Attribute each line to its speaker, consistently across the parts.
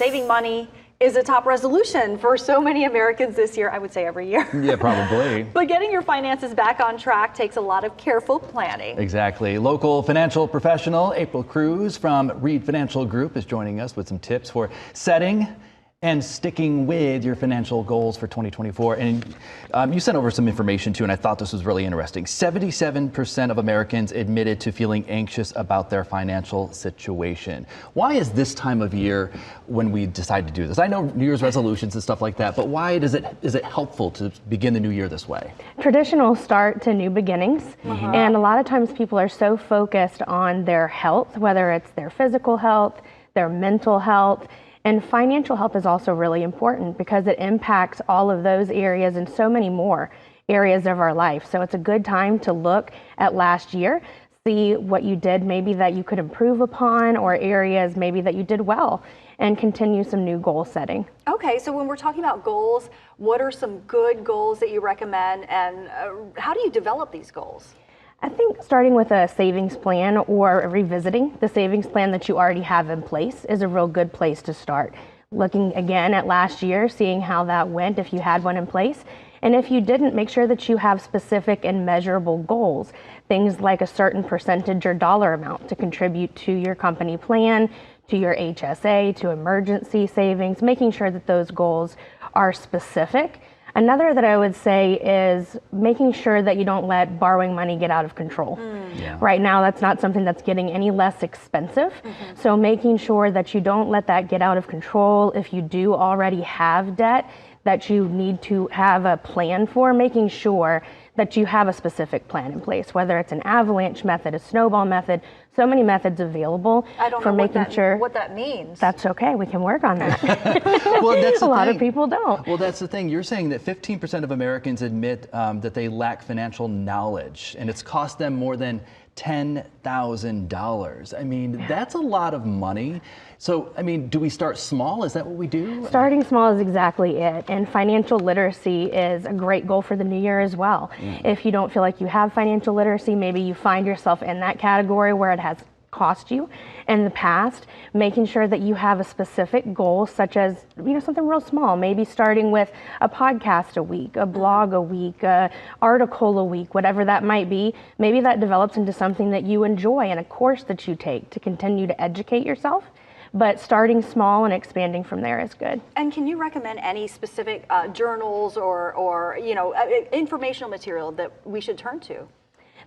Speaker 1: Saving money is a top resolution for so many Americans this year, I would say every year.
Speaker 2: Yeah, probably.
Speaker 1: But getting your finances back on track takes a lot of careful planning.
Speaker 2: Exactly. Local financial professional April Cruz from Reed Financial Group is joining us with some tips for setting and sticking with your financial goals for 2024. And you sent over some information too, and I thought this was really interesting. 77% of Americans admitted to feeling anxious about their financial situation. Why is this time of year when we decide to do this? I know New Year's resolutions and stuff like that, but why is it helpful to begin the new year this way?
Speaker 3: Traditional start to new beginnings. And a lot of times people are so focused on their health, whether it's their physical health, their mental health, and financial health is also really important because it impacts all of those areas and so many more areas of our life. So it's a good time to look at last year, see what you did maybe that you could improve upon, or areas maybe that you did well, and continue some new goal setting.
Speaker 1: Okay, so when we're talking about goals, what are some good goals that you recommend, and how do you develop these goals?
Speaker 3: I think starting with a savings plan or revisiting the savings plan that you already have in place is a real good place to start. Looking again at last year, seeing how that went if you had one in place. And if you didn't, make sure that you have specific and measurable goals. Things like a certain percentage or dollar amount to contribute to your company plan, to your HSA, to emergency savings, making sure that those goals are specific. Another that I would say is making sure that you don't let borrowing money get out of control.
Speaker 2: Yeah.
Speaker 3: Right now, that's not something that's getting any less expensive. So making sure that you don't let that get out of control. If you do already have debt that you need to have a plan for, making sure that you have a specific plan in place, whether it's an avalanche method, a snowball method, so many methods available for making sure.
Speaker 1: What that means.
Speaker 3: That's okay, we can work on that.
Speaker 2: Well, that's
Speaker 3: a lot of people don't.
Speaker 2: Well, that's the thing. You're saying that 15% of Americans admit that they lack financial knowledge, and it's cost them more than $10,000. I mean, that's a lot of money. So, I mean, do we start small? Is that what we do?
Speaker 3: Starting small is exactly it. And financial literacy is a great goal for the new year as well. If you don't feel like you have financial literacy, maybe you find yourself in that category where it has cost you in the past, making sure that you have a specific goal, such as, something real small, maybe starting with a podcast a week, a blog a week, a article a week, whatever that might be. Maybe that develops into something that you enjoy and a course that you take to continue to educate yourself. But starting small and expanding from there is good.
Speaker 1: And can you recommend any specific journals or informational material that we should turn to?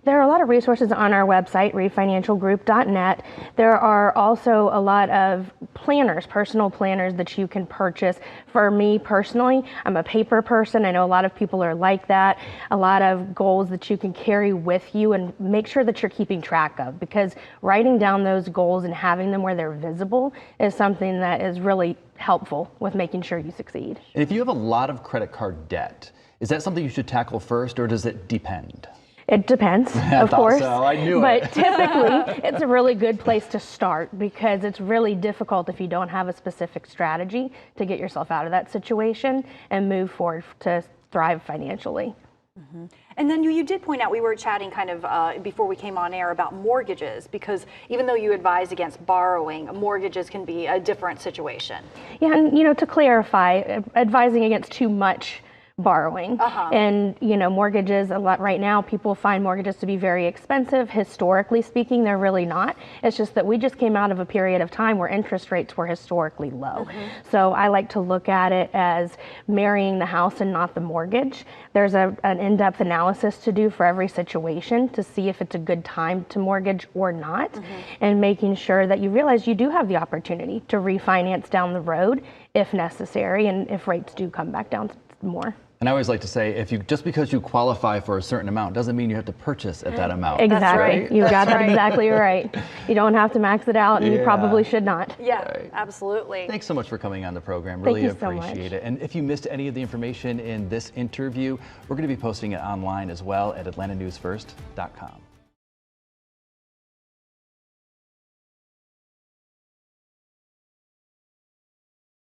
Speaker 3: There are a lot of resources on our website, reedfinancialgroup.net. There are also a lot of planners, personal planners that you can purchase. For me personally, I'm a paper person. I know a lot of people are like that. A lot of goals that you can carry with you and make sure that you're keeping track of, because writing down those goals and having them where they're visible is something that is really helpful with making sure you succeed.
Speaker 2: And if you have a lot of credit card debt, is that something you should tackle first, or does it depend?
Speaker 3: It depends, of course.
Speaker 2: So. I knew
Speaker 3: but
Speaker 2: it.
Speaker 3: Typically, it's a really good place to start, because it's really difficult if you don't have a specific strategy to get yourself out of that situation and move forward to thrive financially.
Speaker 1: And then you did point out, we were chatting kind of before we came on air about mortgages, because even though you advise against borrowing, mortgages can be a different situation.
Speaker 3: Yeah, and to clarify, advising against too much borrowing. And mortgages, a lot right now, people find mortgages to be very expensive. Historically speaking, they're really not. It's just that we just came out of a period of time where interest rates were historically low. So I like to look at it as marrying the house and not the mortgage. There's an in-depth analysis to do for every situation to see if it's a good time to mortgage or not, and making sure that you realize you do have the opportunity to refinance down the road if necessary, and if rates do come back down more.
Speaker 2: And I always like to say, just because you qualify for a certain amount doesn't mean you have to purchase at that amount.
Speaker 3: Exactly.
Speaker 1: Right.
Speaker 3: You got that exactly right. You don't have to max it out, and you probably should not.
Speaker 1: Yeah, absolutely.
Speaker 2: Thanks so much for coming on the program. Really
Speaker 3: Thank you so much.
Speaker 2: appreciate it. And if you missed any of the information in this interview, we're going to be posting it online as well at atlantanewsfirst.com.